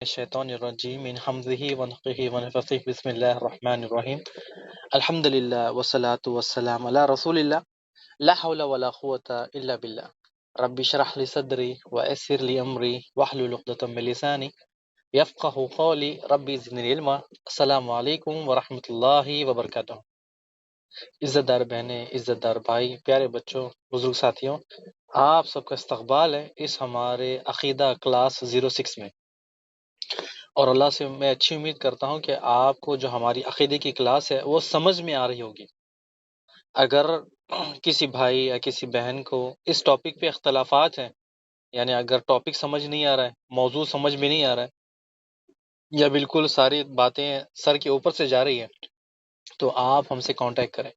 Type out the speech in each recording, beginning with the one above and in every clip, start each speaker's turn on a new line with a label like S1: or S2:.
S1: الشيطان الرجيم من حمزه ونفخه ونفثه بسم الله الرحمن الرحيم الحمد لله والصلاة والسلام على رسول الله لا حول ولا قوة إلا بالله ربي اشرح لي صدري ويسر لي أمري واحلل عقدة من لساني يفقه قولي ربي زدني علما السلام علیکم ورحمۃ اللہ وبرکاتہ۔ عزت دار بہنیں، عزت دار بھائی، پیارے بچوں، بزرگ ساتھیوں، آپ سب کا استقبال ہے اس ہمارے عقیدہ کلاس 06 میں، اور اللہ سے میں اچھی امید کرتا ہوں کہ آپ کو جو ہماری عقیدے کی کلاس ہے وہ سمجھ میں آ رہی ہوگی۔ اگر کسی بھائی یا کسی بہن کو اس ٹاپک پہ اختلافات ہیں، یعنی اگر ٹاپک سمجھ نہیں آ رہا ہے، موضوع سمجھ میں نہیں آ رہا ہے، یا بالکل ساری باتیں سر کے اوپر سے جا رہی ہیں، تو آپ ہم سے کانٹیکٹ کریں۔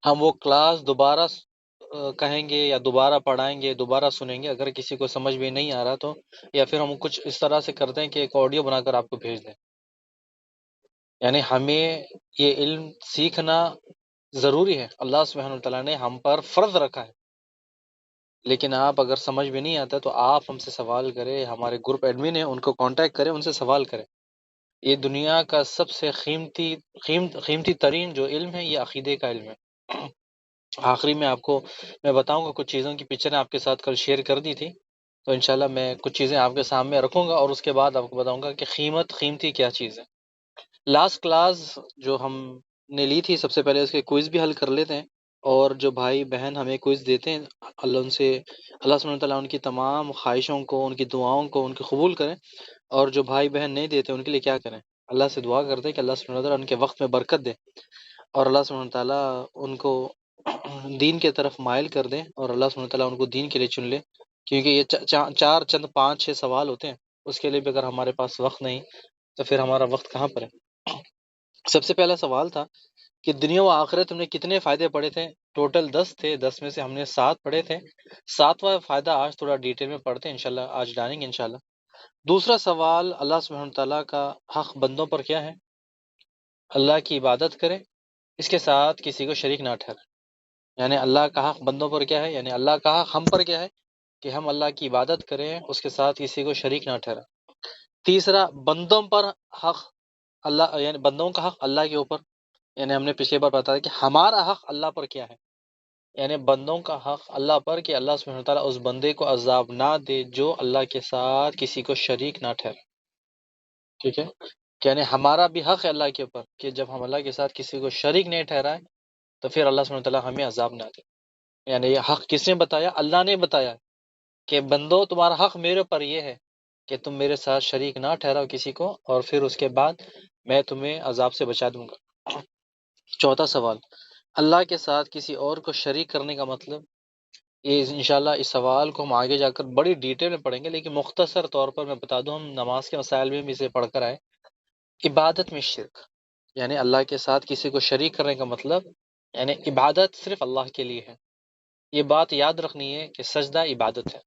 S1: ہم وہ کلاس دوبارہ کہیں گے یا دوبارہ پڑھائیں گے، دوبارہ سنیں گے۔ اگر کسی کو سمجھ میں نہیں آ رہا تو یا پھر ہم کچھ اس طرح سے کرتے ہیں کہ ایک آڈیو بنا کر آپ کو بھیج دیں۔ یعنی ہمیں یہ علم سیکھنا ضروری ہے، اللہ سبحانہ وتعالیٰ نے ہم پر فرض رکھا ہے، لیکن آپ اگر سمجھ میں نہیں آتا تو آپ ہم سے سوال کریں۔ ہمارے گروپ ایڈمن ہیں، ان کو کانٹیکٹ کریں، ان سے سوال کریں۔ یہ دنیا کا سب سے قیمتی ترین جو علم ہے یہ عقیدے کا علم ہے۔ آخری میں آپ کو میں بتاؤں گا کچھ چیزوں کی پکچریں آپ کے ساتھ کل شیئر کر دی تھی، تو انشاءاللہ میں کچھ چیزیں آپ کے سامنے رکھوں گا اور اس کے بعد آپ کو بتاؤں گا کہ قیمتی کیا چیز ہے۔ لاسٹ کلاس جو ہم نے لی تھی، سب سے پہلے اس کے کوئز بھی حل کر لیتے ہیں، اور جو بھائی بہن ہمیں کوئز دیتے ہیں، اللہ سبحانہ وتعالیٰ ان کی تمام خواہشوں کو، ان کی دعاؤں کو ان کے قبول کریں، اور جو بھائی بہن نہیں دیتے ان کے لیے کیا کریں؟ اللہ سے دعا کرتے ہیں کہ اللہ سبحانہ وتعالیٰ ان کے وقت میں برکت دے، اور اللہ سبحانہ وتعالیٰ ان کو دین کے طرف مائل کر دیں، اور اللہ سبحانہ وتعالیٰ ان کو دین کے لیے چن لے، کیونکہ یہ چند 5-6 سوال ہوتے ہیں، اس کے لیے بھی اگر ہمارے پاس وقت نہیں تو پھر ہمارا وقت کہاں پر ہے۔ سب سے پہلا سوال تھا کہ دنیا و آخرت تم نے کتنے فائدے پڑھے تھے؟ ٹوٹل 10 تھے، 10 میں سے ہم نے 7 پڑھے تھے۔ 7واں فائدہ آج تھوڑا ڈیٹیل میں پڑھتے ہیں انشاءاللہ، آج ڈالیں گے انشاءاللہ۔ دوسرا سوال، اللہ سبحانہ تعالیٰ کا حق بندوں پر کیا ہے؟ اللہ کی عبادت کریں، اس کے ساتھ کسی کو شریک نہ ٹھہرائیں۔ یعنی اللہ کا حق بندوں پر کیا ہے؟ یعنی اللہ کا حق ہم پر کیا ہے کہ ہم اللہ کی عبادت کریں، اس کے ساتھ کسی کو شریک نہ ٹھہرائیں۔ تیسرا، بندوں پر حق اللہ، یعنی بندوں کا حق اللہ کے اوپر، یعنی ہم نے پچھلی بار بتایا کہ ہمارا حق اللہ پر کیا ہے، یعنی بندوں کا حق اللہ پر کہ اللہ سبحانہ تعالیٰ اس بندے کو عذاب نہ دے جو اللہ کے ساتھ کسی کو شریک نہ ٹھہرائے۔ ٹھیک ہے، یعنی ہمارا بھی حق ہے اللہ کے اوپر کہ جب ہم اللہ کے ساتھ کسی کو شریک نہیں ٹھہرائیں تو پھر اللہ سبحانہ تعالیٰ ہمیں عذاب نہ دے۔ یعنی یہ حق کس نے بتایا؟ اللہ نے بتایا کہ بندو تمہارا حق میرے پر یہ ہے کہ تم میرے ساتھ شریک نہ ٹھہراؤ کسی کو، اور پھر اس کے بعد میں تمہیں عذاب سے بچا دوں گا۔ چوتھا سوال، اللہ کے ساتھ کسی اور کو شریک کرنے کا مطلب، یہ انشاءاللہ اس سوال کو ہم آگے جا کر بڑی ڈیٹیل میں پڑھیں گے، لیکن مختصر طور پر میں بتا دوں، ہم نماز کے مسائل میں بھی اسے پڑھ کر آئے۔ عبادت میں شرک، یعنی اللہ کے ساتھ کسی کو شریک کرنے کا مطلب، یعنی عبادت صرف اللہ کے لیے ہے۔ یہ بات یاد رکھنی ہے کہ سجدہ عبادت ہے،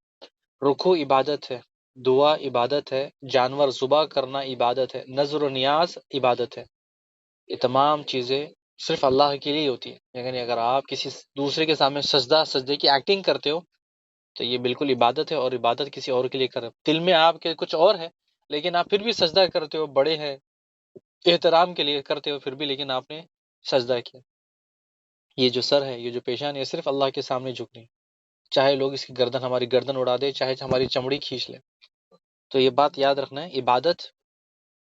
S1: رکوع عبادت ہے، دعا عبادت ہے، جانور ذبح کرنا عبادت ہے، نظر و نیاز عبادت ہے۔ یہ تمام چیزیں صرف اللہ کے لیے ہوتی ہیں۔ یعنی اگر آپ کسی دوسرے کے سامنے سجدے کی ایکٹنگ کرتے ہو تو یہ بالکل عبادت ہے، اور عبادت کسی اور کے لیے کر، دل میں آپ کے کچھ اور ہے لیکن آپ پھر بھی سجدہ کرتے ہو، بڑے ہیں احترام کے لیے کرتے ہو پھر بھی، لیکن آپ نے سجدہ کیا۔ یہ جو سر ہے، یہ جو پیشان ہے، صرف اللہ کے سامنے جھکنی، چاہے لوگ اس کی گردن، ہماری گردن اڑا دے، چاہے ہماری چمڑی کھینچ لے۔ تو یہ بات یاد رکھنا ہے، عبادت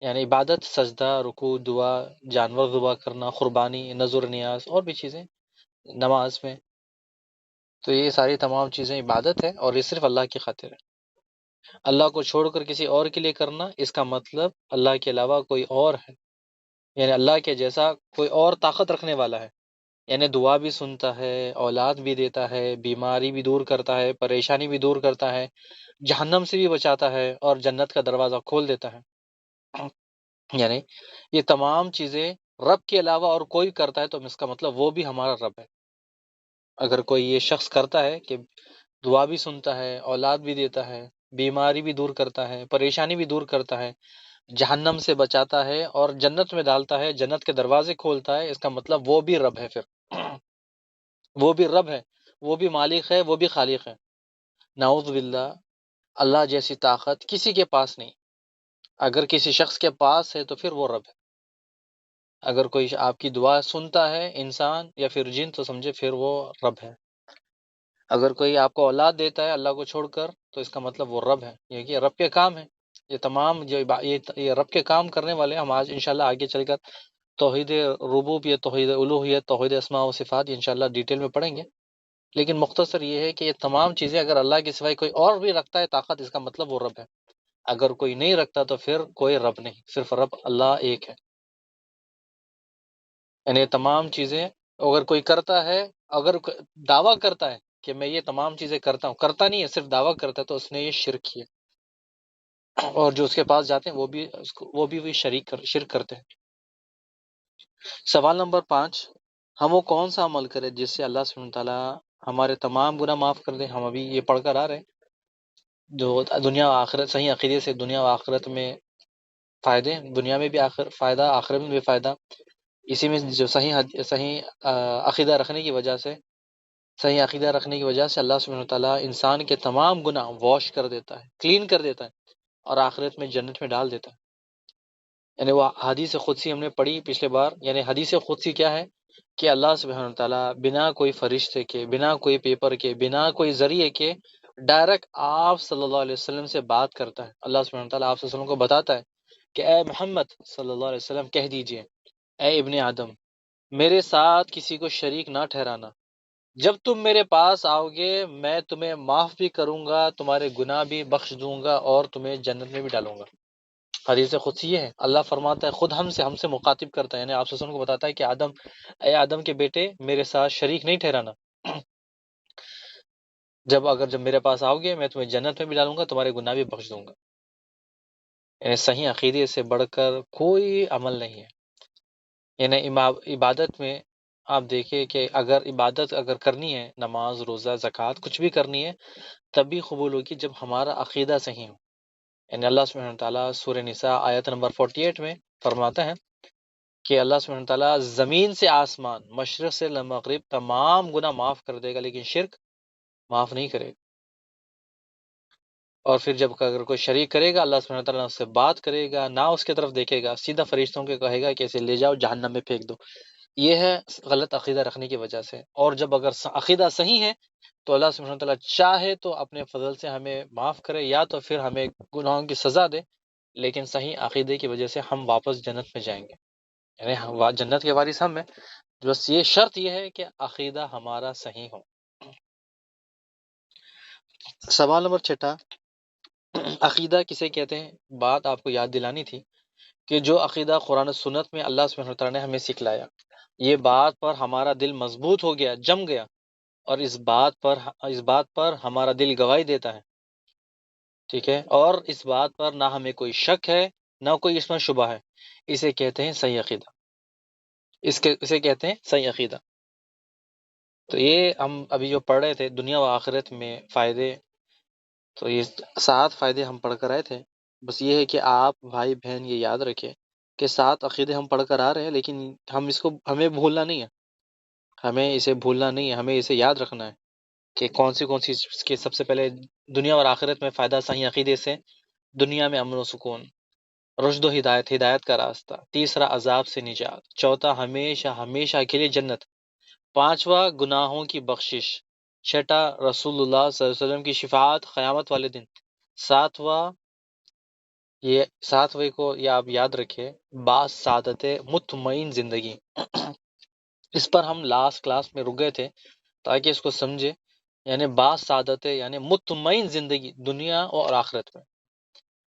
S1: یعنی عبادت، سجدہ، رکوع، دعا، جانور ذبح کرنا، قربانی، نظر نیاز، اور بھی چیزیں نماز میں، تو یہ ساری تمام چیزیں عبادت ہے، اور یہ صرف اللہ کی خاطر ہے۔ اللہ کو چھوڑ کر کسی اور کے لیے کرنا، اس کا مطلب اللہ کے علاوہ کوئی اور ہے، یعنی اللہ کے جیسا کوئی اور طاقت رکھنے والا ہے، یعنی دعا بھی سنتا ہے، اولاد بھی دیتا ہے، بیماری بھی دور کرتا ہے، پریشانی بھی دور کرتا ہے، جہنم سے بھی بچاتا ہے، اور جنت کا دروازہ کھول دیتا ہے۔ یعنی یہ تمام چیزیں رب کے علاوہ اور کوئی کرتا ہے تو اس کا مطلب وہ بھی ہمارا رب ہے۔ اگر کوئی یہ شخص کرتا ہے کہ دعا بھی سنتا ہے، اولاد بھی دیتا ہے، بیماری بھی دور کرتا ہے، پریشانی بھی دور کرتا ہے، جہنم سے بچاتا ہے اور جنت میں ڈالتا ہے، جنت کے دروازے کھولتا ہے، اس کا مطلب وہ بھی رب ہے۔ پھر وہ بھی رب ہے، وہ بھی مالک ہے، وہ بھی خالق ہے۔ نعوذ باللہ، اللہ جیسی طاقت کسی کے پاس نہیں، اگر کسی شخص کے پاس ہے تو پھر وہ رب ہے۔ اگر کوئی آپ کی دعا سنتا ہے انسان یا پھر جن، تو سمجھے پھر وہ رب ہے۔ اگر کوئی آپ کو اولاد دیتا ہے اللہ کو چھوڑ کر، تو اس کا مطلب وہ رب ہے، یہ رب کے کام ہے۔ یہ تمام جو یہ رب کے کام کرنے والے ہیں، ہم آج انشاءاللہ آگے چل کر توحید ربوبیت، توحید الوہیت، توحید اسماء و صفات، یہ انشاءاللہ ڈیٹیل میں پڑھیں گے۔ لیکن مختصر یہ ہے کہ یہ تمام چیزیں اگر اللہ کے سوائے کوئی اور بھی رکھتا ہے طاقت، اس کا مطلب وہ رب ہے۔ اگر کوئی نہیں رکھتا تو پھر کوئی رب نہیں، صرف رب اللہ ایک ہے۔ یعنی یہ تمام چیزیں اگر کوئی کرتا ہے، اگر دعویٰ کرتا ہے کہ میں یہ تمام چیزیں کرتا ہوں، کرتا نہیں ہے، صرف دعویٰ کرتا ہے، تو اس نے یہ شرک کیا۔ اور جو اس کے پاس جاتے ہیں وہ بھی شرک کرتے ہیں۔ سوال نمبر 5، ہم وہ کون سا عمل کریں جس سے اللہ سبحانہ تعالیٰ ہمارے تمام گناہ معاف کر دیں؟ ہم ابھی یہ پڑھ کر آ رہے ہیں، جو دنیا و آخرت، صحیح عقیدے سے دنیا و آخرت میں فائدے، دنیا میں بھی فائدہ، آخرت میں بھی فائدہ، اسی میں جو صحیح عقیدہ رکھنے کی وجہ سے، اللہ سبحانہ وتعالیٰ انسان کے تمام گناہ واش کر دیتا ہے، کلین کر دیتا ہے، اور آخرت میں جنت میں ڈال دیتا ہے۔ یعنی وہ حدیث قدسی ہم نے پڑھی پچھلے بار، یعنی حدیث قدسی کیا ہے کہ اللہ سبحانہ تعالیٰ بنا کوئی فرشتے کے، بنا کوئی پیپر کے، بنا کوئی ذریعے کے، ڈائریکٹ آپ صلی اللہ علیہ وسلم سے بات کرتا ہے۔ اللہ سبحانہ تعالیٰ آپ صلی اللہ علیہ وسلم کو بتاتا ہے کہ اے محمد صلی اللہ علیہ وسلم کہہ دیجئے، اے ابن آدم، میرے ساتھ کسی کو شریک نہ ٹھہرانا۔ جب تم میرے پاس آؤ گے میں تمہیں معاف بھی کروں گا، تمہارے گناہ بھی بخش دوں گا، اور تمہیں جنت میں بھی ڈالوں گا۔ حدیث قدسی یہ ہے، اللہ فرماتا ہے، خود ہم سے مخاطب کرتا ہے، یعنی آپ صلی اللہ علیہ وسلم کو بتاتا ہے کہ اے آدم کے بیٹے، میرے ساتھ شریک نہیں ٹھہرانا۔ جب میرے پاس آؤ گے میں تمہیں جنت میں بھی ڈالوں گا، تمہارے گناہ بھی بخش دوں گا۔ یعنی صحیح عقیدے سے بڑھ کر کوئی عمل نہیں ہے۔ یعنی عبادت میں آپ دیکھیں کہ اگر عبادت کرنی ہے، نماز، روزہ، زکوٰۃ، کچھ بھی کرنی ہے، تب بھی قبول ہوگی جب ہمارا عقیدہ صحیح ہو۔ یعنی اللہ سبحانہ تعالیٰ سورہ نساء آیت نمبر 48 میں فرماتا ہے کہ اللہ سبحانہ تعالیٰ زمین سے آسمان، مشرق سے مغرب تمام گناہ معاف کر دے گا، لیکن شرک معاف نہیں کرے گا۔ اور پھر جب اگر کوئی شریک کرے گا، اللہ سبحانہ تعالیٰ اس سے بات کرے گا، نہ اس کی طرف دیکھے گا، سیدھا فرشتوں کے کہے گا کہ اسے لے جاؤ جہنم میں پھینک دو۔ یہ ہے غلط عقیدہ رکھنے کی وجہ سے۔ اور جب اگر عقیدہ صحیح ہے تو اللہ سبحانہ تعالیٰ چاہے تو اپنے فضل سے ہمیں معاف کرے، یا تو پھر ہمیں گناہوں کی سزا دے، لیکن صحیح عقیدے کی وجہ سے ہم واپس جنت میں جائیں گے۔ یعنی جنت کے وارث ہم ہیں، بس یہ شرط یہ ہے کہ عقیدہ ہمارا صحیح ہو۔ سوال نمبر 6، عقیدہ کسے کہتے ہیں؟ بات آپ کو یاد دلانی تھی کہ جو عقیدہ قرآن و سنت میں اللہ سبحانہ وتعالیٰ نے ہمیں سکھلایا، یہ بات پر ہمارا دل مضبوط ہو گیا، جم گیا، اور اس بات پر ہمارا دل گواہی دیتا ہے، ٹھیک ہے، اور اس بات پر نہ ہمیں کوئی شک ہے، نہ کوئی اس میں شبہ ہے، اسے کہتے ہیں صحیح عقیدہ۔ اسے کہتے ہیں صحیح عقیدہ۔ تو یہ ہم ابھی جو پڑھ رہے تھے دنیا و آخرت میں فائدے، تو یہ 7 فائدے ہم پڑھ کر آئے تھے۔ بس یہ ہے کہ آپ بھائی بہن یہ یاد رکھیں کہ 7 عقیدے ہم پڑھ کر آ رہے ہیں، لیکن ہمیں بھولنا نہیں ہے، ہمیں اسے بھولنا نہیں ہے، ہمیں اسے یاد رکھنا ہے کہ کون سی اس کے سب سے پہلے دنیا اور آخرت میں فائدہ، صحیح عقیدے سے دنیا میں امن و سکون، رشد و ہدایت کا راستہ، تیسرا عذاب سے نجات، چوتھا ہمیشہ ہمیشہ کے لیے جنت، پانچواں گناہوں کی بخشش، چھٹا رسول اللہ صلی اللہ علیہ وسلم کی شفاعت قیامت والے دن، ساتویں کو یہ آپ یاد رکھیں، با سعادت مطمئن زندگی۔ اس پر ہم لاسٹ کلاس میں رک گئے تھے تاکہ اس کو سمجھے، یعنی با سعادت یعنی مطمئن زندگی دنیا اور آخرت میں۔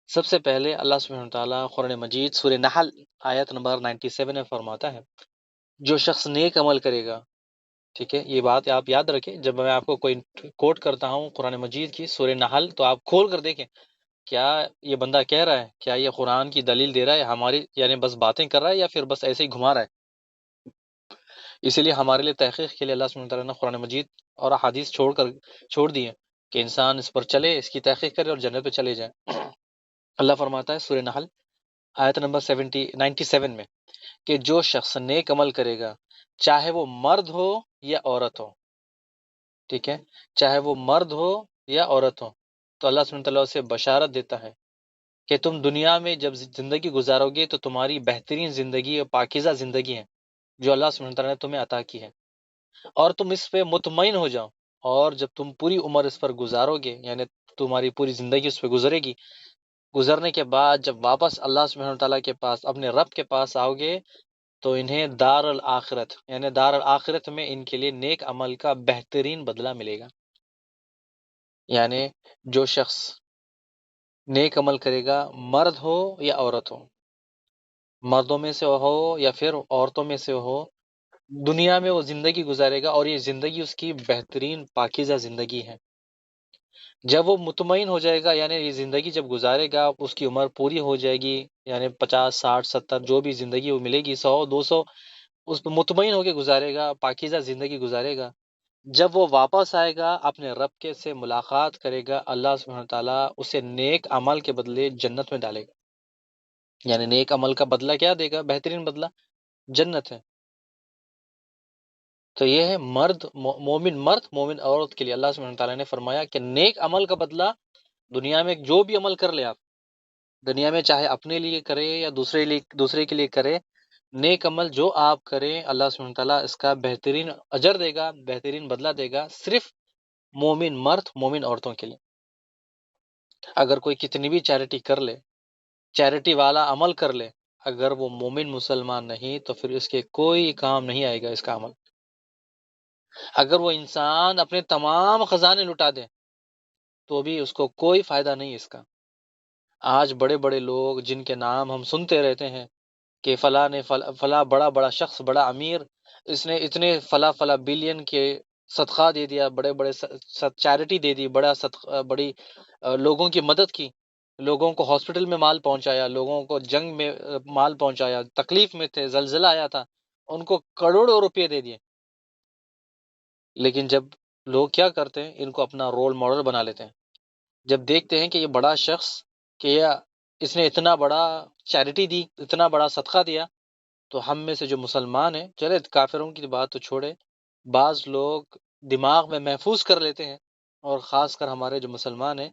S1: سب سے پہلے اللہ سبحانہ تعالیٰ قرآن مجید سورہ نحل آیت نمبر 97 میں فرماتا ہے، جو شخص نیک عمل کرے گا، ٹھیک ہے، یہ بات آپ یاد رکھیں، جب میں آپ کو کوئی کوٹ کرتا ہوں قرآن مجید کی سورہ نحل، تو آپ کھول کر دیکھیں کیا یہ بندہ کہہ رہا ہے، کیا یہ قرآن کی دلیل دے رہا ہے ہماری، یعنی بس باتیں کر رہا ہے، یا پھر بس ایسے ہی گھما رہا ہے۔ اسی لیے ہمارے لیے تحقیق کے لیے اللہ سبحانہ تعالیٰ نے قرآن مجید اور احادیث چھوڑ دی ہے کہ انسان اس پر چلے، اس کی تحقیق کرے اور جنت پہ چلے جائے۔ اللہ فرماتا ہے سورہ نحل آیت نمبر 97 میں کہ جو شخص نیک عمل کرے گا، چاہے وہ مرد ہو یا عورت ہو، ٹھیک ہے، چاہے وہ مرد ہو یا عورت ہو، تو اللہ سبحانہ تعالیٰ اسے بشارت دیتا ہے کہ تم دنیا میں جب زندگی گزارو گے تو تمہاری بہترین زندگی اور پاکیزہ زندگی ہے جو اللہ سبحانہ وتعالیٰ نے تمہیں عطا کی ہے، اور تم اس پہ مطمئن ہو جاؤ، اور جب تم پوری عمر اس پر گزارو گے، یعنی تمہاری پوری زندگی اس پہ گزرے گی، گزرنے کے بعد جب واپس اللہ سبحانہ وتعالیٰ کے پاس اپنے رب کے پاس آؤ گے تو انہیں دار الآخرت، یعنی دار الآخرت میں ان کے لیے نیک عمل کا بہترین بدلہ ملے گا۔ یعنی جو شخص نیک عمل کرے گا، مرد ہو یا عورت ہو، مردوں میں سے ہو یا پھر عورتوں میں سے ہو، دنیا میں وہ زندگی گزارے گا اور یہ زندگی اس کی بہترین پاکیزہ زندگی ہے۔ جب وہ مطمئن ہو جائے گا، یعنی یہ زندگی جب گزارے گا، اس کی عمر پوری ہو جائے گی، یعنی 50 60 70 جو بھی زندگی وہ ملے گی، 100 200، اس پہ مطمئن ہو کے گزارے گا، پاکیزہ زندگی گزارے گا۔ جب وہ واپس آئے گا اپنے رب کے سے ملاقات کرے گا، اللہ سبحانہ تعالیٰ اسے نیک عمل کے بدلے جنت میں ڈالے گا۔ یعنی نیک عمل کا بدلہ کیا دے گا؟ بہترین بدلہ جنت ہے۔ تو یہ ہے مومن مرد مومن عورت کے لیے اللہ سبحانہ تعالیٰ نے فرمایا کہ نیک عمل کا بدلہ دنیا میں جو بھی عمل کر لے آپ، دنیا میں چاہے اپنے لیے کرے یا دوسرے کے لیے کرے، نیک عمل جو آپ کریں اللہ سبحانہ تعالیٰ اس کا بہترین اجر دے گا، بہترین بدلہ دے گا، صرف مومن مرد مومن عورتوں کے لیے۔ اگر کوئی کتنی بھی چیریٹی کر لے، چیریٹی والا عمل کر لے، اگر وہ مومن مسلمان نہیں تو پھر اس کے کوئی کام نہیں آئے گا اس کا عمل۔ اگر وہ انسان اپنے تمام خزانے لٹا دے تو بھی اس کو کوئی فائدہ نہیں اس کا۔ آج بڑے بڑے لوگ جن کے نام ہم سنتے رہتے ہیں کہ فلاں نے فلاں بڑا بڑا شخص، بڑا امیر، اس نے اتنے فلاں بلین کے صدقہ دے دیا، بڑے بڑے چیریٹی دے دی، بڑا صدقہ، بڑی لوگوں کی مدد کی، لوگوں کو ہاسپٹل میں مال پہنچایا، لوگوں کو جنگ میں مال پہنچایا، تکلیف میں تھے، زلزلہ آیا تھا، ان کو کروڑوں روپے دے دیے۔ لیکن جب لوگ کیا کرتے ہیں، ان کو اپنا رول ماڈل بنا لیتے ہیں۔ جب دیکھتے ہیں کہ یہ بڑا شخص، کہ اس نے اتنا بڑا چیریٹی دی، اتنا بڑا صدقہ دیا، تو ہم میں سے جو مسلمان ہیں، چلے کافروں کی بات تو چھوڑے، بعض لوگ دماغ میں محفوظ کر لیتے ہیں، اور خاص کر ہمارے جو مسلمان ہیں،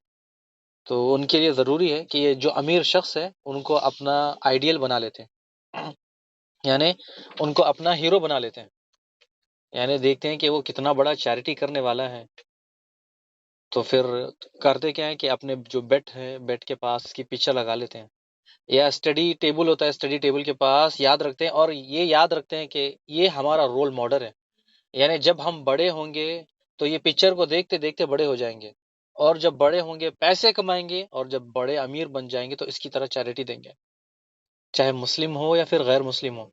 S1: تو ان کے لیے ضروری ہے کہ یہ جو امیر شخص ہے ان کو اپنا آئیڈیل بنا لیتے ہیں، یعنی ان کو اپنا ہیرو بنا لیتے ہیں، یعنی دیکھتے ہیں کہ وہ کتنا بڑا چیریٹی کرنے والا ہے، تو پھر کرتے کیا ہے کہ اپنے جو بیڈ ہے، بیڈ کے پاس اس کی پکچر لگا لیتے ہیں، یا اسٹڈی ٹیبل ہوتا ہے، اسٹڈی ٹیبل کے پاس یاد رکھتے ہیں، اور یہ یاد رکھتے ہیں کہ یہ ہمارا رول ماڈل ہے، یعنی جب ہم بڑے ہوں گے تو یہ پکچر کو دیکھتے دیکھتے بڑے ہو جائیں گے، اور جب بڑے ہوں گے پیسے کمائیں گے، اور جب بڑے امیر بن جائیں گے تو اس کی طرح چیریٹی دیں گے، چاہے مسلم ہو یا پھر غیر مسلم ہو۔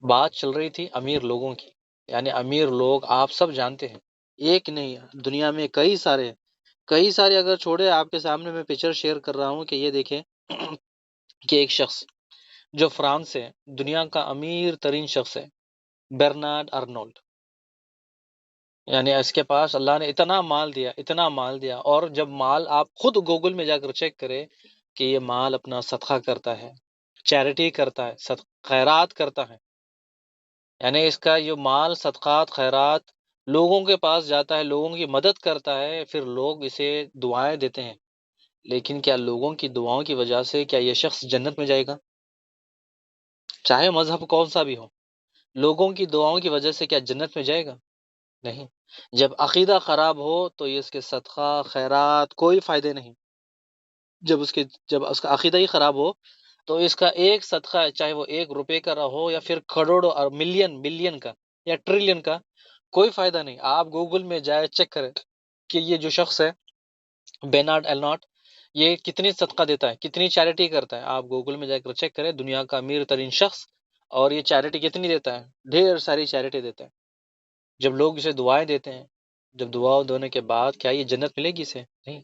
S1: بات چل رہی تھی امیر لوگوں کی، یعنی امیر لوگ آپ سب جانتے ہیں، ایک نہیں، دنیا میں کئی سارے اگر چھوڑے، آپ کے سامنے میں پکچر شیئر کر رہا ہوں کہ یہ دیکھیں کہ ایک شخص جو فرانس سے، دنیا کا امیر ترین شخص ہے، برنارڈ ارنولڈ، یعنی اس کے پاس اللہ نے اتنا مال دیا، اتنا مال دیا، اور جب مال آپ خود گوگل میں جا کر چیک کریں کہ یہ مال اپنا صدقہ کرتا ہے، چیریٹی کرتا ہے، خیرات کرتا ہے، یعنی اس کا یہ مال صدقات خیرات لوگوں کے پاس جاتا ہے، لوگوں کی مدد کرتا ہے، پھر لوگ اسے دعائیں دیتے ہیں، لیکن کیا لوگوں کی دعاؤں کی وجہ سے کیا یہ شخص جنت میں جائے گا؟ چاہے مذہب کون سا بھی ہو، لوگوں کی دعاؤں کی وجہ سے کیا جنت میں جائے گا؟ نہیں۔ جب عقیدہ خراب ہو تو یہ اس کے صدقہ خیرات کوئی فائدے نہیں۔ جب اس کا عقیدہ ہی خراب ہو تو اس کا ایک صدقہ ہے، چاہے وہ 1 روپے کا ہو یا پھر کروڑوں اور ملین کا یا ٹریلین کا، کوئی فائدہ نہیں۔ آپ گوگل میں جائے چیک کریں کہ یہ جو شخص ہے بینارڈ ایلناٹ، یہ کتنی صدقہ دیتا ہے، کتنی چیریٹی کرتا ہے، آپ گوگل میں جا کر چیک کریں، دنیا کا امیر ترین شخص، اور یہ چیریٹی کتنی دیتا ہے، ڈھیر ساری چیریٹی دیتا ہے۔ جب لوگ اسے دعائیں دیتے ہیں، جب دعا دینے کے بعد کیا یہ جنت ملے گی اسے؟ نہیں،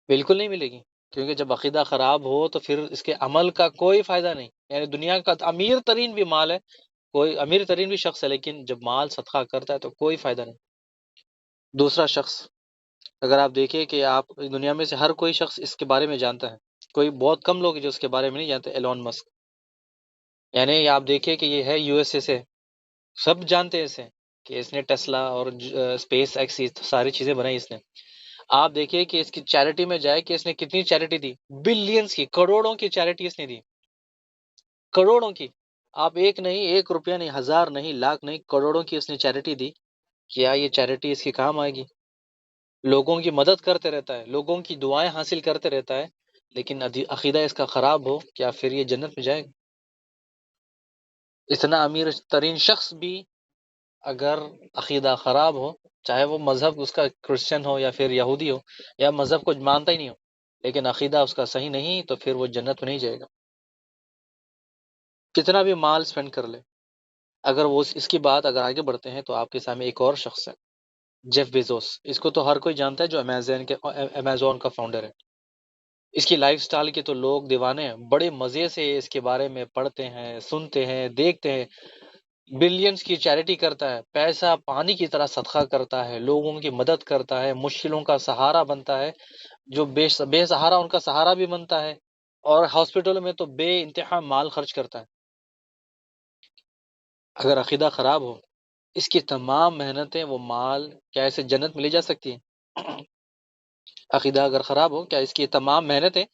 S1: بالکل نہیں ملے گی، کیونکہ جب عقیدہ خراب ہو تو پھر اس کے عمل کا کوئی فائدہ نہیں، یعنی دنیا کا امیر ترین بھی مال ہے، کوئی امیر ترین بھی شخص ہے، لیکن جب مال صدقہ کرتا ہے تو کوئی فائدہ نہیں۔ دوسرا شخص، اگر آپ دیکھیں کہ آپ دنیا میں سے ہر کوئی شخص اس کے بارے میں جانتا ہے، کوئی بہت کم لوگ ہیں جو اس کے بارے میں نہیں جانتے، ایلون مسک، یعنی آپ دیکھیں کہ یہ ہے یو ایس اے سے، سب جانتے ہیں اسے کہ اس نے ٹیسلا اور اسپیس ایکس ساری چیزیں بنائی اس نے۔ آپ دیکھیے کہ اس کی چیریٹی میں جائے کہ اس نے کتنی چیریٹی دی، بلینس کی، کروڑوں کی چیریٹی اس نے دی، کروڑوں کی۔ آپ ایک نہیں، 1 روپیہ نہیں، 1000 نہیں، لاکھ نہیں، کروڑوں کی اس نے چیریٹی دی۔ کیا یہ چیریٹی اس کے کام آئے گی؟ لوگوں کی مدد کرتے رہتا ہے، لوگوں کی دعائیں حاصل کرتے رہتا ہے، لیکن عقیدہ اس کا خراب ہو، کیا پھر یہ جنت میں جائے گا؟ اتنا امیر ترین شخص بھی اگر عقیدہ خراب ہو، چاہے وہ مذہب اس کا کرسچن ہو یا پھر یہودی ہو یا مذہب کو مانتا ہی نہیں ہو، لیکن عقیدہ اس کا صحیح نہیں تو پھر وہ جنت میں نہیں جائے گا، کتنا بھی مال اسپینڈ کر لے۔ اگر وہ اس کی بات اگر آگے بڑھتے ہیں تو آپ کے سامنے ایک اور شخص ہے، جیف بیزوس۔ اس کو تو ہر کوئی جانتا ہے، جو امیزون کا فاؤنڈر ہے۔ اس کی لائف سٹائل کے تو لوگ دیوانے ہیں، بڑے مزے سے اس کے بارے میں پڑھتے ہیں، سنتے ہیں، دیکھتے ہیں۔ بلینز کی چیریٹی کرتا ہے، پیسہ پانی کی طرح صدقہ کرتا ہے، لوگوں کی مدد کرتا ہے، مشکلوں کا سہارا بنتا ہے، جو بے سہارا ان کا سہارا بھی بنتا ہے، اور ہاسپٹل میں تو بے انتہا مال خرچ کرتا ہے۔ اگر عقیدہ خراب ہو، اس کی تمام محنتیں، وہ مال، کیا اسے جنت میں لے جا سکتی ہیں؟ عقیدہ اگر خراب ہو، کیا اس کی تمام محنتیں،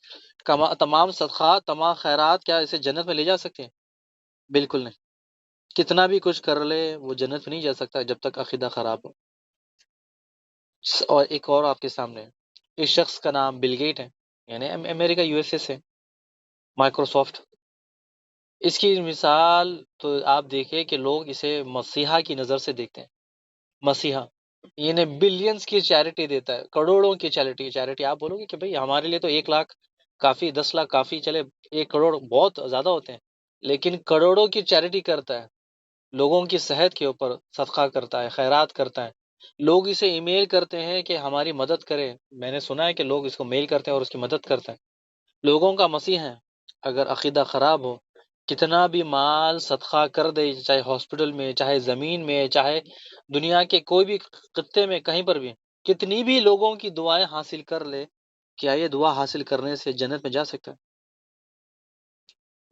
S1: تمام صدقات، تمام خیرات، کیا اسے جنت میں لے جا سکتے ہیں؟ بالکل نہیں۔ کتنا بھی کچھ کر لے، وہ جنت میں نہیں جا سکتا جب تک عقیدہ خراب ہو۔ اور ایک اور آپ کے سامنے ہے، اس شخص کا نام بل گیٹ ہے، یعنی امریکہ یو ایس اے سے، مائکروسافٹ۔ اس کی مثال تو آپ دیکھیں کہ لوگ اسے مسیحا کی نظر سے دیکھتے ہیں، مسیحا، یعنی بلینز کی چیریٹی دیتا ہے، کروڑوں کی چیریٹی آپ بولو گے کہ بھئی ہمارے لیے تو 1 لاکھ کافی، 10 لاکھ کافی، چلے 1 کروڑ بہت زیادہ ہوتے ہیں، لیکن کروڑوں کی چیریٹی کرتا ہے، لوگوں کی صحت کے اوپر صدقہ کرتا ہے، خیرات کرتا ہے۔ لوگ اسے ای میل کرتے ہیں کہ ہماری مدد کرے، میں نے سنا ہے کہ لوگ اس کو میل کرتے ہیں اور اس کی مدد کرتے ہیں، لوگوں کا مسیح ہے۔ اگر عقیدہ خراب ہو، کتنا بھی مال صدقہ کر دے، چاہے ہاسپٹل میں، چاہے زمین میں، چاہے دنیا کے کوئی بھی خطے میں، کہیں پر بھی، کتنی بھی لوگوں کی دعائیں حاصل کر لے، کیا یہ دعا حاصل کرنے سے جنت میں جا سکتا ہے؟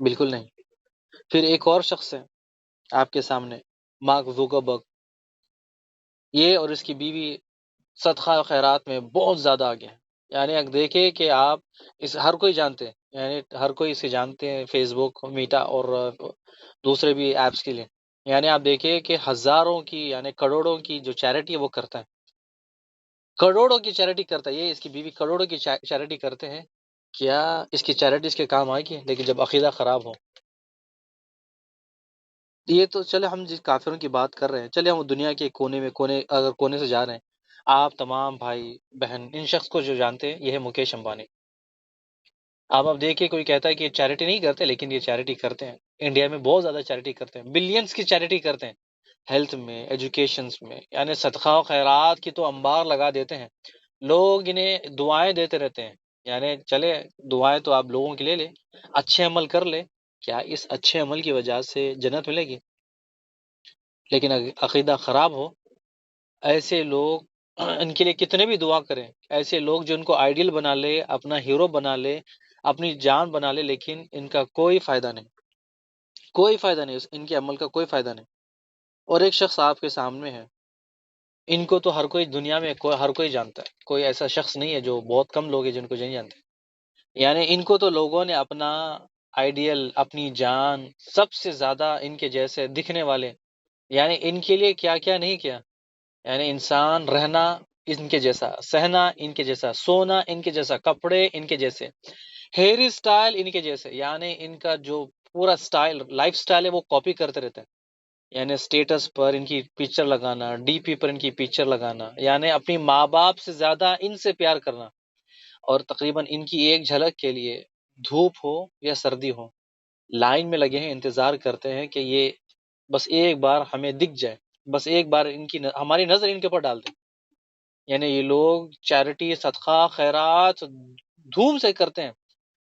S1: بالکل نہیں۔ پھر ایک اور شخص ہے آپ کے سامنے، مارک زوکربرگ۔ یہ اور اس کی بیوی صدقہ و خیرات میں بہت زیادہ آگے ہیں، یعنی اگر دیکھیں کہ آپ ہر کوئی جانتے ہیں، یعنی ہر کوئی اسے جانتے ہیں، فیس بک، میٹا اور دوسرے بھی ایپس کے لیے، یعنی آپ دیکھیں کہ ہزاروں کی، یعنی کروڑوں کی جو چیریٹی ہے وہ کرتا ہے، کروڑوں کی چیریٹی کرتا ہے، یہ اس کی بیوی کروڑوں کی چیریٹی کرتے ہیں۔ کیا اس کی چیریٹی اس کے کام آئے گی؟ لیکن جب عقیدہ خراب ہو، یہ تو چلے ہم جس کافروں کی بات کر رہے ہیں، چلے ہم دنیا کے کونے میں، اگر کونے سے جا رہے ہیں، آپ تمام بھائی بہن ان شخص کو جو جانتے ہیں، یہ ہے مکیش امبانی۔ آپ دیکھیے کوئی کہتا ہے کہ یہ چیریٹی نہیں کرتے، لیکن یہ چیریٹی کرتے ہیں، انڈیا میں بہت زیادہ چیریٹی کرتے ہیں، بلینز کی چیریٹی کرتے ہیں، ہیلتھ میں، ایجوکیشنز میں، یعنی صدقہ و خیرات کی تو انبار لگا دیتے ہیں، لوگ انہیں دعائیں دیتے رہتے ہیں، یعنی چلے دعائیں تو آپ لوگوں کی لے لیں، اچھے عمل کر لے، کیا اس اچھے عمل کی وجہ سے جنت ملے گی؟ لیکن عقیدہ خراب ہو، ایسے لوگ ان کے لیے کتنے بھی دعا کریں، ایسے لوگ جو ان کو آئیڈیل بنا لے، اپنا ہیرو بنا لے، اپنی جان بنا لے، لیکن ان کا کوئی فائدہ نہیں، کوئی فائدہ نہیں، ان کے عمل کا کوئی فائدہ نہیں۔ اور ایک شخص آپ کے سامنے ہے، ان کو تو ہر کوئی دنیا میں، ہر کوئی جانتا ہے، کوئی ایسا شخص نہیں ہے، جو بہت کم لوگ ہیں جن کو نہیں جانتے، یعنی ان کو تو لوگوں نے اپنا آئیڈیل، اپنی جان، سب سے زیادہ ان کے جیسے دکھنے والے، یعنی ان کے لیے کیا کیا نہیں کیا، یعنی انسان رہنا ان کے جیسا، سہنا ان کے جیسا، سونا ان کے جیسا، کپڑے ان کے جیسے، ہیئر اسٹائل ان کے جیسے، یعنی ان کا جو پورا سٹائل، لائف سٹائل ہے، وہ کاپی کرتے رہتے ہیں، یعنی اسٹیٹس پر ان کی پکچر لگانا، ڈی پی پر ان کی پکچر لگانا، یعنی اپنی ماں باپ سے زیادہ ان سے پیار کرنا، اور تقریباً ان کی ایک جھلک کے لیے، دھوپ ہو یا سردی ہو، لائن میں لگے ہیں، انتظار کرتے ہیں کہ یہ بس ایک بار ہمیں دکھ جائے، بس ایک بار ہماری نظر ان کے اوپر ڈال دیں، یعنی یہ لوگ چیریٹی، صدقہ، خیرات دھوم سے کرتے ہیں،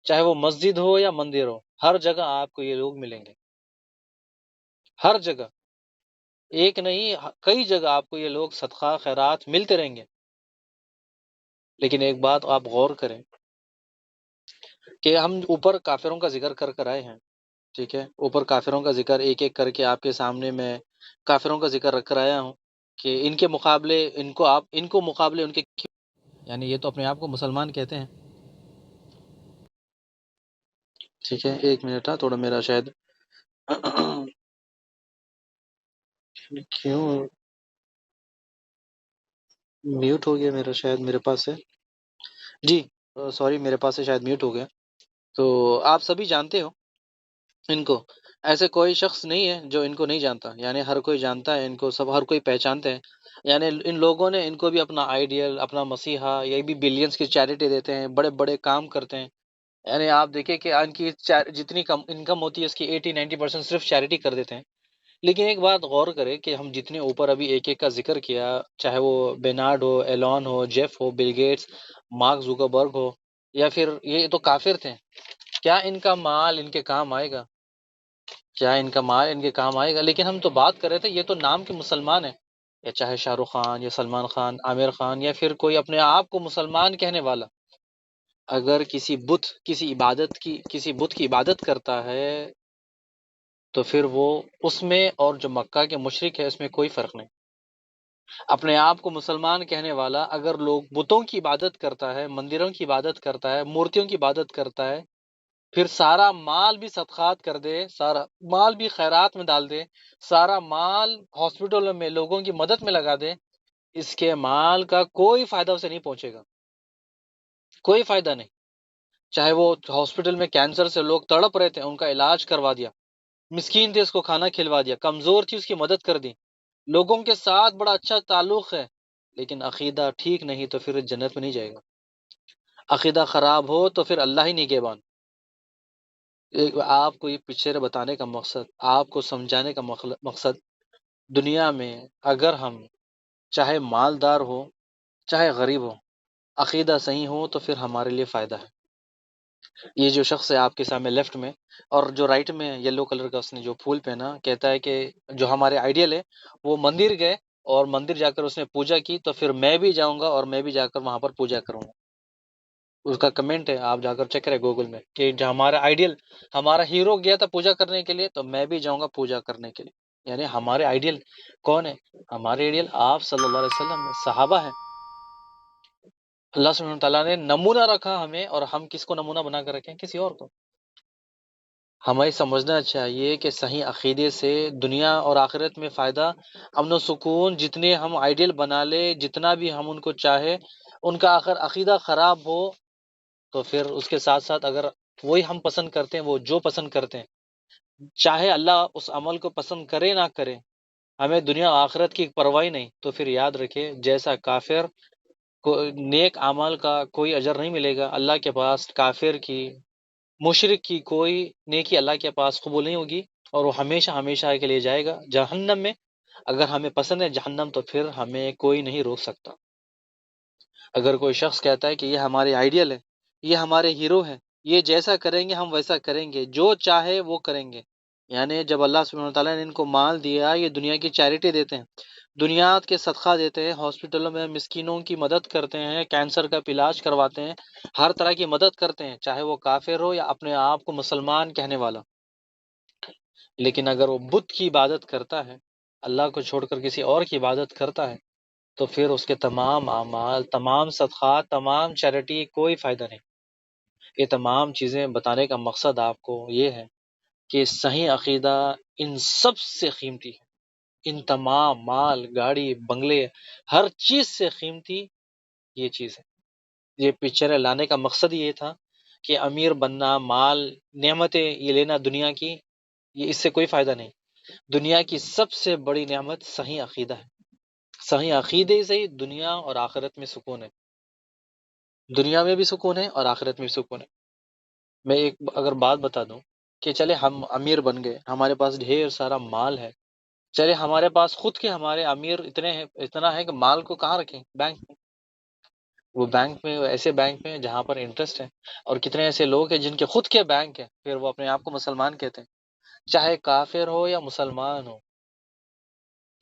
S1: چاہے وہ مسجد ہو یا مندر ہو، ہر جگہ آپ کو یہ لوگ ملیں گے، ہر جگہ، ایک نہیں، کئی جگہ آپ کو یہ لوگ صدقہ خیرات ملتے رہیں گے، لیکن ایک بات آپ غور کریں کہ ہم اوپر کافروں کا ذکر کر کر آئے ہیں، ٹھیک ہے، اوپر کافروں کا ذکر ایک ایک کر کے آپ کے سامنے میں کافروں کا ذکر رکھ کر آیا ہوں، کہ ان کے مقابلے، ان کو مقابلے ان کے یعنی یہ تو اپنے آپ کو مسلمان کہتے ہیں. ٹھیک ہے، ایک منٹ، تھوڑا میرا شاید کیوں میوٹ ہو گیا میرا، شاید میرے پاس سے. جی سوری، میرے پاس سے شاید میوٹ ہو گیا. تو آپ سبھی جانتے ہو ان کو، ایسے کوئی شخص نہیں ہے جو ان کو نہیں جانتا. یعنی ہر کوئی جانتا ہے ان کو، سب ہر کوئی پہچانتے ہیں. یعنی ان لوگوں نے ان کو بھی اپنا آئیڈیل، اپنا مسیحا، یہ بھی بلینس کی چیریٹی دیتے ہیں، بڑے بڑے کام کرتے ہیں. یعنی آپ دیکھیں کہ ان کی جتنی کم انکم ہوتی ہے اس کی 80-90% صرف چیریٹی کر دیتے ہیں. لیکن ایک بات غور کرے کہ ہم جتنے اوپر ابھی ایک ایک کا ذکر کیا، چاہے وہ بینارڈ ہو، ایلون ہو، جیف ہو، بل گیٹس، مارک زوکربرگ ہو، یا پھر یہ تو کافر تھے، کیا ان کا مال ان کے کام آئے گا؟ کیا ان کا مال ان کے کام آئے گا؟ لیکن ہم تو بات کر رہے تھے، یہ تو نام کے مسلمان ہیں. یا چاہے شاہ رخ خان یا سلمان خان، عامر خان، یا پھر کوئی اپنے آپ کو مسلمان کہنے والا، اگر کسی بت کی عبادت کرتا ہے تو پھر وہ اس میں اور جو مکہ کے مشرک ہے اس میں کوئی فرق نہیں. اپنے آپ کو مسلمان کہنے والا اگر لوگ بتوں کی عبادت کرتا ہے، مندروں کی عبادت کرتا ہے، مورتیوں کی عبادت کرتا ہے، پھر سارا مال بھی صدقات کر دے، سارا مال بھی خیرات میں ڈال دے، سارا مال ہاسپٹلوں میں لوگوں کی مدد میں لگا دے، اس کے مال کا کوئی فائدہ اسے نہیں پہنچے گا، کوئی فائدہ نہیں. چاہے وہ ہاسپٹل میں کینسر سے لوگ تڑپ رہے تھے، ان کا علاج کروا دیا، مسکین تھے اس کو کھانا کھلوا دیا، کمزور تھی اس کی مدد کر دی، لوگوں کے ساتھ بڑا اچھا تعلق ہے، لیکن عقیدہ ٹھیک نہیں تو پھر جنت میں نہیں جائے گا. عقیدہ خراب ہو تو پھر اللہ ہی نگہبان. آپ کو یہ پکچر بتانے کا مقصد، آپ کو سمجھانے کا مقصد، دنیا میں اگر ہم چاہے مالدار ہو چاہے غریب ہو، عقیدہ صحیح ہو تو پھر ہمارے لیے فائدہ ہے. یہ جو شخص ہے آپ کے سامنے لیفٹ میں، اور جو رائٹ میں یلو کلر کا اس نے جو پھول پہنا، کہتا ہے کہ جو ہمارے آئیڈیل ہے وہ مندر گئے اور مندر جا کر اس نے پوجا کی، تو پھر میں بھی جاؤں گا اور میں بھی جا کر وہاں پر پوجا کروں گا. اس کا کمنٹ ہے، آپ جا کر چیک کریں گوگل میں، کہ جو ہمارا آئیڈیل، ہمارا ہیرو گیا تھا پوجا کرنے کے لیے تو میں بھی جاؤں گا پوجا کرنے کے لیے. یعنی ہمارے آئیڈیل کون ہے؟ ہمارے آئیڈیل آپ صلی اللہ علیہ وسلم صحابہ ہیں. اللہ سبحانہ وتعالیٰ نے نمونہ رکھا ہمیں، اور ہم کس کو نمونہ بنا کر رکھیں؟ کسی اور کو. ہمیں سمجھنا چاہیے کہ صحیح عقیدے سے دنیا اور آخرت میں فائدہ، امن و سکون. جتنے ہم آئیڈیل بنا لے، جتنا بھی ہم ان کو چاہے، ان کا آخر عقیدہ خراب ہو تو پھر اس کے ساتھ ساتھ اگر وہی ہم پسند کرتے ہیں، وہ جو پسند کرتے ہیں، چاہے اللہ اس عمل کو پسند کرے نہ کرے، ہمیں دنیا و آخرت کی پرواہ نہیں، تو پھر یاد رکھے جیسا کافر کو نیک اعمال کا کوئی اجر نہیں ملے گا اللہ کے پاس، کافر کی، مشرک کی کوئی نیکی اللہ کے پاس قبول نہیں ہوگی، اور وہ ہمیشہ ہمیشہ کے لیے جائے گا جہنم میں. اگر ہمیں پسند ہے جہنم تو پھر ہمیں کوئی نہیں روک سکتا. اگر کوئی شخص کہتا ہے کہ یہ ہمارے آئیڈیل ہے، یہ ہمارے ہیرو ہیں، یہ جیسا کریں گے ہم ویسا کریں گے، جو چاہے وہ کریں گے. یعنی جب اللہ سبحانہ وتعالیٰ نے ان کو مال دیا، یہ دنیا کی چیریٹی دیتے ہیں، دنیا کے صدقہ دیتے ہیں، ہاسپٹلوں میں مسکینوں کی مدد کرتے ہیں، کینسر کا علاج کرواتے ہیں، ہر طرح کی مدد کرتے ہیں، چاہے وہ کافر ہو یا اپنے آپ کو مسلمان کہنے والا. لیکن اگر وہ بت کی عبادت کرتا ہے، اللہ کو چھوڑ کر کسی اور کی عبادت کرتا ہے، تو پھر اس کے تمام اعمال، تمام صدقات، تمام چیریٹی کوئی فائدہ نہیں. یہ تمام چیزیں بتانے کا مقصد آپ کو یہ ہے کہ صحیح عقیدہ ان سب سے قیمتی ہے. ان تمام مال، گاڑی، بنگلے، ہر چیز سے قیمتی یہ چیز ہے. یہ پکچر لانے کا مقصد یہ تھا کہ امیر بننا، مال، نعمتیں یہ لینا دنیا کی، یہ اس سے کوئی فائدہ نہیں. دنیا کی سب سے بڑی نعمت صحیح عقیدہ ہے. صحیح عقیدے سے ہی دنیا اور آخرت میں سکون ہے. دنیا میں بھی سکون ہے اور آخرت میں بھی سکون ہے. میں ایک اگر بات بتا دوں کہ چلے ہم امیر بن گئے، ہمارے پاس ڈھیر سارا مال ہے، چلے ہمارے پاس خود کے ہمارے امیر اتنا ہے کہ مال کو کہاں رکھیں؟ بینک میں. وہ بینک میں، ایسے بینک میں جہاں پر انٹرسٹ ہے. اور کتنے ایسے لوگ ہیں جن کے خود کے بینک ہیں، پھر وہ اپنے آپ کو مسلمان کہتے ہیں. چاہے کافر ہو یا مسلمان ہو،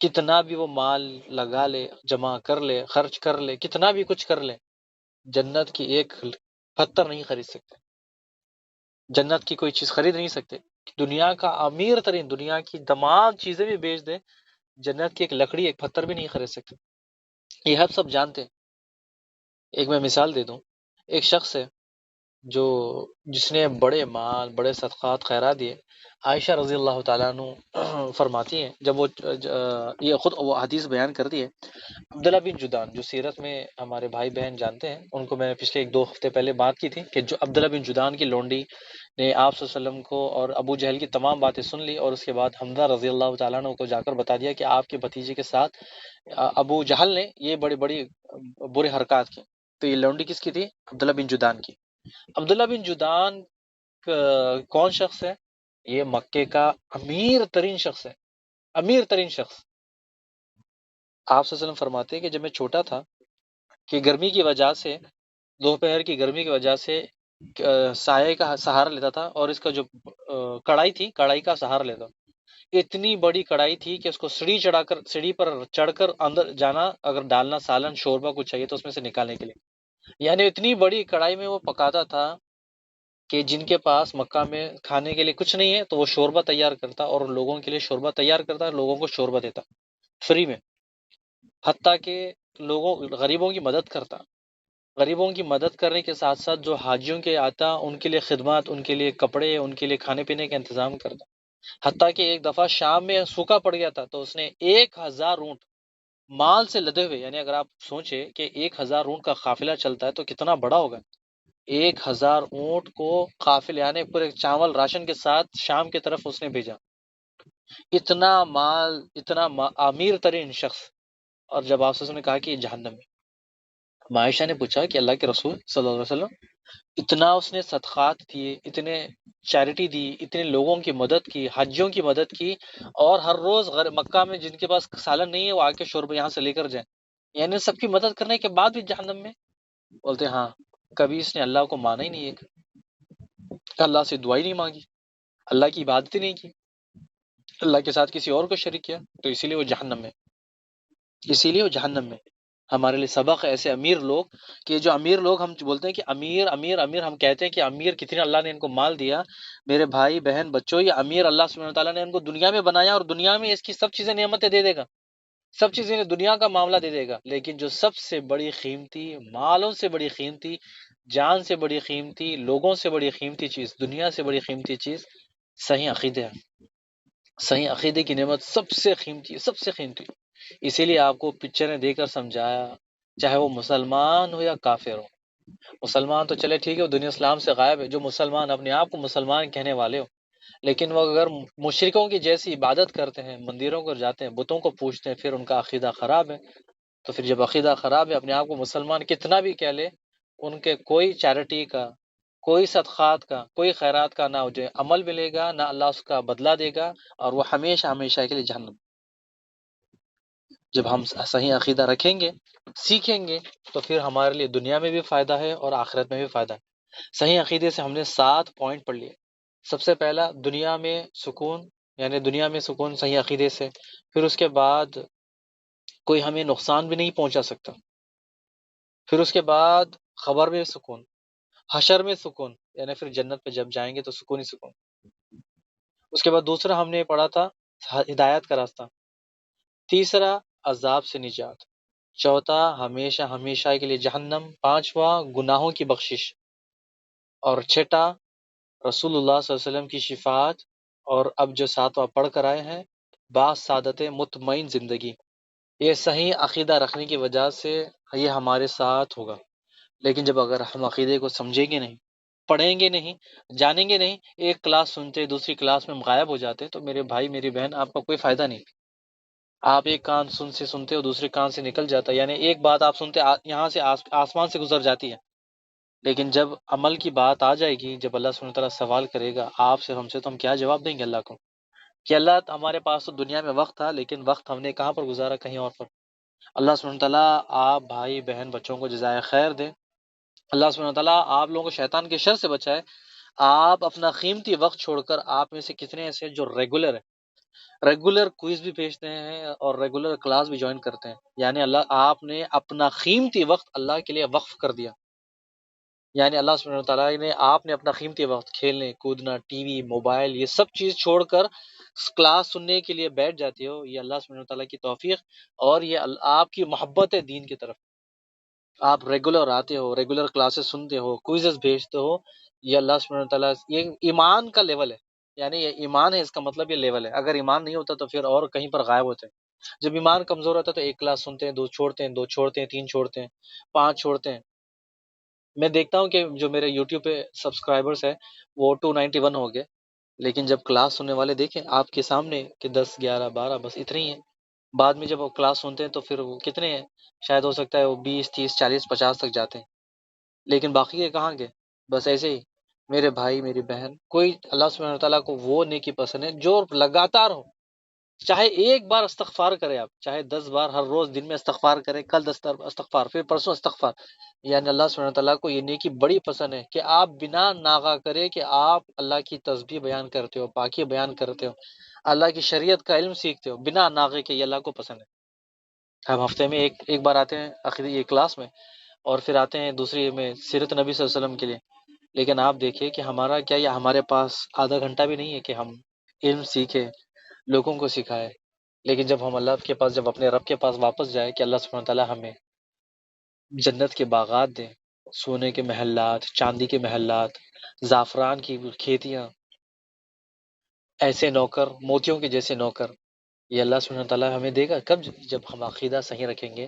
S1: کتنا بھی وہ مال لگا لے، جمع کر لے، خرچ کر لے، کتنا بھی کچھ کر لے، جنت کی ایک پتھر نہیں خرید سکتے. جنت کی کوئی چیز خرید نہیں سکتے. دنیا کا امیر ترین، دنیا کی تمام چیزیں بھی بیچ دے، جنت کی ایک لکڑی، ایک پتھر بھی نہیں خرید سکتے. یہ ہم سب جانتے ہیں. ایک میں مثال دے دوں، ایک شخص ہے جو جس نے بڑے مال، بڑے صدقات خیرات دیے۔ عائشہ رضی اللہ تعالیٰ عنہ فرماتی ہیں، جب وہ یہ خود وہ حدیث بیان کرتی ہے، عبداللہ بن جدان جو سیرت میں ہمارے بھائی بہن جانتے ہیں، ان کو میں نے پچھلے 1-2 ہفتے پہلے بات کی تھی کہ جو عبداللہ بن جدان کی لونڈی نے آپ صلی اللہ علیہ وسلم کو اور ابو جہل کی تمام باتیں سن لی، اور اس کے بعد حمزہ رضی اللہ تعالیٰ عنہ کو جا کر بتا دیا کہ آپ کے بھتیجے کے ساتھ ابو جہل نے یہ بڑی بڑی برے حرکات کی۔ تو یہ لونڈی کس کی تھی؟ عبداللہ بن جدان کی۔ عبداللہ بن جدان کون شخص ہے؟ یہ مکے کا امیر ترین شخص ہے، امیر ترین شخص۔ آپ صلی اللہ علیہ وسلم فرماتے ہیں کہ جب میں چھوٹا تھا کہ گرمی کی وجہ سے، دوپہر کی گرمی کی وجہ سے سائے کا سہارا لیتا تھا، اور اس کا جو کڑائی تھی، کڑائی کا سہارا لیتا۔ اتنی بڑی کڑائی تھی کہ اس کو سیڑھی پر چڑھ کر اندر جانا، اگر ڈالنا سالن شوربہ کچھ چاہیے تو اس میں سے نکالنے کے لیے، یعنی اتنی بڑی کڑائی میں وہ پکاتا تھا کہ جن کے پاس مکہ میں کھانے کے لیے کچھ نہیں ہے تو وہ شوربہ تیار کرتا، اور لوگوں کے لیے شوربہ تیار کرتا، لوگوں کو شوربہ دیتا فری میں، حتیٰ کہ غریبوں کی مدد کرتا۔ غریبوں کی مدد کرنے کے ساتھ ساتھ جو حاجیوں کے آتا ان کے لیے خدمات، ان کے لیے کپڑے، ان کے لیے کھانے پینے کا انتظام کرتا۔ حتیٰ کہ ایک دفعہ شام میں سوکھا پڑ گیا تھا تو اس نے 1000 اونٹ مال سے لدے ہوئے، یعنی اگر آپ سوچیں کہ 1000 اونٹ کا قافلہ چلتا ہے تو کتنا بڑا ہوگا، 1000 اونٹ کو قافلے، یعنی پورے چاول راشن کے ساتھ شام کی طرف اس نے بھیجا۔ اتنا مال، امیر ترین شخص۔ اور جب آپ نے کہا کہ یہ جہنم میں، عائشہ نے پوچھا کہ اللہ کے رسول صلی اللہ علیہ وسلم، اتنا اس نے صدقات دیے، اتنے چیریٹی دی، اتنے لوگوں کی مدد کی، حجیوں کی مدد کی، اور ہر روز مکہ میں جن کے پاس سالن نہیں ہے وہ آ کے شوربہ یہاں سے لے کر جائیں، یعنی سب کی مدد کرنے کے بعد بھی جہنم میں؟ بولتے ہاں، کبھی اس نے اللہ کو مانا ہی نہیں ہے، اللہ سے دعا ہی نہیں مانگی، اللہ کی عبادت ہی نہیں کی، اللہ کے ساتھ کسی اور کو شریک کیا، تو اسی لیے وہ جہنم میں، اسی لیے وہ جہنم میں۔ ہمارے لیے سبق ہے ایسے امیر لوگ، کہ جو امیر لوگ ہم بولتے ہیں کہ امیر امیر امیر، ہم کہتے ہیں کہ امیر کتنے اللہ نے ان کو مال دیا، میرے بھائی بہن بچوں، یہ امیر اللہ سبحانہ وتعالیٰ نے ان کو دنیا میں بنایا، اور دنیا میں اس کی سب چیزیں نعمتیں دے دے گا، سب چیزیں دنیا کا معاملہ دے دے گا، لیکن جو سب سے بڑی قیمتی، مالوں سے بڑی قیمتی، جان سے بڑی قیمتی، لوگوں سے بڑی قیمتی چیز، دنیا سے بڑی قیمتی چیز صحیح عقیدے ہے۔ صحیح عقیدے کی نعمت سب سے قیمتی ہے، سب سے قیمتی۔ اسی لیے آپ کو پکچریں دے کر سمجھایا، چاہے وہ مسلمان ہو یا کافر ہو۔ مسلمان تو چلے ٹھیک ہے، وہ دنیا اسلام سے غائب ہے، جو مسلمان اپنے آپ کو مسلمان کہنے والے ہو، لیکن وہ اگر مشرکوں کی جیسی عبادت کرتے ہیں، مندروں کو جاتے ہیں، بتوں کو پوجتے ہیں، پھر ان کا عقیدہ خراب ہے، تو پھر جب عقیدہ خراب ہے، اپنے آپ کو مسلمان کتنا بھی کہہ لے، ان کے کوئی چیریٹی کا، کوئی صدقات کا، کوئی خیرات کا نہ جو عمل ملے گا، نہ اللہ اس کا بدلہ دے گا، اور وہ ہمیشہ ہمیشہ کے لیے جہنم۔ جب ہم صحیح عقیدہ رکھیں گے، سیکھیں گے، تو پھر ہمارے لیے دنیا میں بھی فائدہ ہے اور آخرت میں بھی فائدہ ہے۔ صحیح عقیدے سے ہم نے 7 پوائنٹ پڑھ لیے۔ سب سے پہلا، دنیا میں سکون، یعنی دنیا میں سکون صحیح عقیدے سے۔ پھر اس کے بعد کوئی ہمیں نقصان بھی نہیں پہنچا سکتا۔ پھر اس کے بعد خبر میں سکون، حشر میں سکون، یعنی پھر جنت پہ جب جائیں گے تو سکون ہی سکون۔ اس کے بعد دوسرا ہم نے پڑھا تھا ہدایت کا راستہ۔ تیسرا، عذاب سے نجات۔ چوتھا، ہمیشہ ہمیشہ کے لیے جہنم۔ پانچواں، گناہوں کی بخشش۔ اور چھٹا، رسول اللہ صلی اللہ علیہ وسلم کی شفاعت، اور اب جو 7واں پڑھ کر آئے ہیں، سعادت مطمئن زندگی۔ یہ صحیح عقیدہ رکھنے کی وجہ سے یہ ہمارے ساتھ ہوگا، لیکن جب اگر ہم عقیدے کو سمجھیں گے نہیں، پڑھیں گے نہیں، جانیں گے نہیں، ایک کلاس سنتے دوسری کلاس میں غائب ہو جاتے، تو میرے بھائی میری بہن، آپ کا کوئی فائدہ نہیں۔ آپ ایک کان سنتے ہو، دوسرے کان سے نکل جاتا ہے، یعنی ایک بات آپ سنتے یہاں سے آسمان سے گزر جاتی ہے، لیکن جب عمل کی بات آ جائے گی، جب اللہ سبحانہ تعالیٰ سوال کرے گا آپ سے، ہم سے، تو ہم کیا جواب دیں گے اللہ کو؟ کہ اللہ، ہمارے پاس تو دنیا میں وقت تھا، لیکن وقت ہم نے کہاں پر گزارا؟ کہیں اور پر۔ اللہ سبحانہ تعالیٰ آپ بھائی بہن بچوں کو جزائے خیر دے، اللہ سبحانہ تعالیٰ آپ لوگوں کو شیطان کے شر سے بچائے۔ آپ اپنا قیمتی وقت چھوڑ کر، آپ میں سے کتنے ایسے جو ریگولر کوئز بھی بھیجتے ہیں اور ریگولر کلاس بھی جوائن کرتے ہیں، یعنی اللہ، آپ نے اپنا قیمتی وقت اللہ کے لیے وقف کر دیا، یعنی اللہ سبحانہ تعالیٰ نے، آپ نے اپنا قیمتی وقت کھیلنے کودنا، ٹی وی، موبائل، یہ سب چیز چھوڑ کر کلاس سننے کے لیے بیٹھ جاتے ہو، یہ اللہ سبحانہ تعالیٰ کی توفیق، اور یہ آپ کی محبت ہے دین کی طرف۔ آپ ریگولر آتے ہو، ریگولر کلاسز سنتے ہو، کوئزز بھیجتے ہو، یہ اللہ سبحانہ تعالیٰ یہ ایمان کا لیول ہے. یعنی یہ ایمان ہے، اس کا مطلب یہ لیول ہے. اگر ایمان نہیں ہوتا تو پھر اور کہیں پر غائب ہوتے ہیں. جب ایمان کمزور ہوتا ہے تو ایک کلاس سنتے ہیں، دو چھوڑتے ہیں، دو چھوڑتے ہیں، تین چھوڑتے ہیں، پانچ چھوڑتے ہیں. میں دیکھتا ہوں کہ جو میرے یوٹیوب پہ سبسکرائبرس ہیں وہ 291 ہو گئے، لیکن جب کلاس سننے والے دیکھیں آپ کے سامنے کہ 10 11 12 بس اتنے ہی ہیں. بعد میں جب وہ کلاس سنتے ہیں تو پھر وہ کتنے ہیں، شاید ہو سکتا ہے وہ 20 30 40 50 تک جاتے ہیں. لیکن باقی کے کہاں گئے؟ بس ایسے ہی. میرے بھائی میری بہن، کوئی اللہ سبحانہ تعالیٰ کو وہ نیکی پسند ہے جو لگاتار ہو. چاہے ایک بار استغفار کرے آپ، چاہے 10 بار ہر روز دن میں استغفار کرے، کل 10 استغفار، پھر پرسوں استغفار. یعنی اللہ سبحانہ تعالیٰ کو یہ نیکی بڑی پسند ہے کہ آپ بنا ناغہ کرے کہ آپ اللہ کی تسبیح بیان کرتے ہو، پاکی بیان کرتے ہو، اللہ کی شریعت کا علم سیکھتے ہو بنا ناغے کے. یہ اللہ کو پسند ہے. ہم ہفتے میں ایک بار آتے ہیں آخری یہ کلاس میں، اور پھر آتے ہیں دوسری میں سیرت نبی صلی اللہ علیہ وسلم کے لیے. لیکن آپ دیکھیے کہ ہمارا کیا، یہ ہمارے پاس آدھا گھنٹہ بھی نہیں ہے کہ ہم علم سیکھیں، لوگوں کو سکھائے. لیکن جب ہم اللہ کے پاس، جب اپنے رب کے پاس واپس جائے کہ اللہ سبحانہ تعالیٰ ہمیں جنت کے باغات دیں، سونے کے محلات، چاندی کے محلات، زعفران کی کھیتیاں، ایسے نوکر، موتیوں کے جیسے نوکر، یہ اللہ سبحانہ تعالیٰ ہمیں دے گا کب؟ جب ہم عقیدہ صحیح رکھیں گے،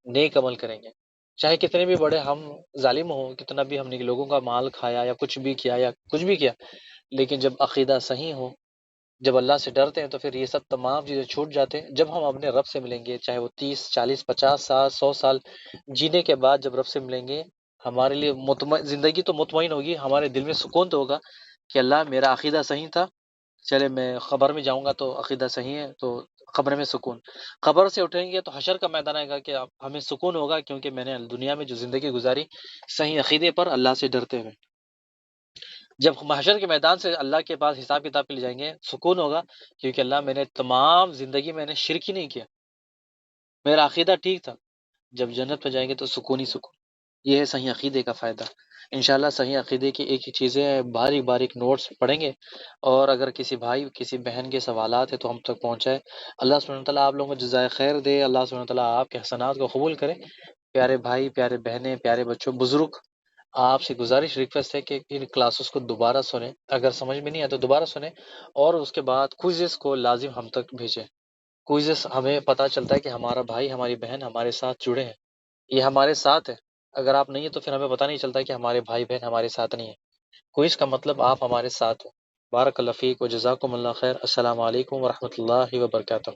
S1: نیک عمل کریں گے. چاہے کتنے بھی بڑے ہم ظالم ہوں، کتنا بھی ہم نے لوگوں کا مال کھایا یا کچھ بھی کیا یا کچھ بھی کیا، لیکن جب عقیدہ صحیح ہو، جب اللہ سے ڈرتے ہیں تو پھر یہ سب تمام چیزیں چھوٹ جاتے ہیں. جب ہم اپنے رب سے ملیں گے، چاہے وہ 30 40 50 سال 100 سال جینے کے بعد جب رب سے ملیں گے، ہمارے لیے زندگی تو مطمئن ہوگی، ہمارے دل میں سکون تو ہوگا کہ اللہ میرا عقیدہ صحیح تھا. چلے میں قبر میں جاؤں گا تو عقیدہ صحیح ہے تو قبر میں سکون. قبر سے اٹھیں گے تو حشر کا میدان آئے گا کہ ہمیں سکون ہوگا کیونکہ میں نے دنیا میں جو زندگی گزاری صحیح عقیدے پر اللہ سے ڈرتے ہوئے. جب محشر کے میدان سے اللہ کے پاس حساب کتاب کے لیے جائیں گے، سکون ہوگا کیونکہ اللہ میں نے تمام زندگی میں نے شرک ہی نہیں کیا، میرا عقیدہ ٹھیک تھا. جب جنت پہ جائیں گے تو سکون ہی سکون. یہ ہے صحیح عقیدے کا فائدہ. انشاءاللہ صحیح عقیدے کی ایک ایک چیزیں باریک باریک نوٹس پڑھیں گے، اور اگر کسی بھائی کسی بہن کے سوالات ہیں تو ہم تک پہنچائے. اللہ سبحانہ تعالیٰ آپ لوگوں کو جزائے خیر دے، اللہ سبحانہ تعالیٰ آپ کے حسنات کو قبول کرے. پیارے بھائی، پیارے بہنیں، پیارے بچوں، بزرگ، آپ سے گزارش ریکویسٹ ہے کہ ان کلاسز کو دوبارہ سنیں، اگر سمجھ میں نہیں آیا تو دوبارہ سنیں، اور اس کے بعد کوئزز کو لازم ہم تک بھیجیں. کوئزز ہمیں پتہ چلتا ہے کہ ہمارا بھائی ہماری بہن ہمارے ساتھ جڑے ہیں، یہ ہمارے ساتھ ہے. اگر آپ نہیں ہیں تو پھر ہمیں پتہ نہیں چلتا کہ ہمارے بھائی بہن ہمارے ساتھ نہیں ہیں. کوئز کا مطلب آپ ہمارے ساتھ ہیں. بارک اللہ فیک و جزاکم اللہ خیر. السلام علیکم ورحمۃ اللہ وبرکاتہ.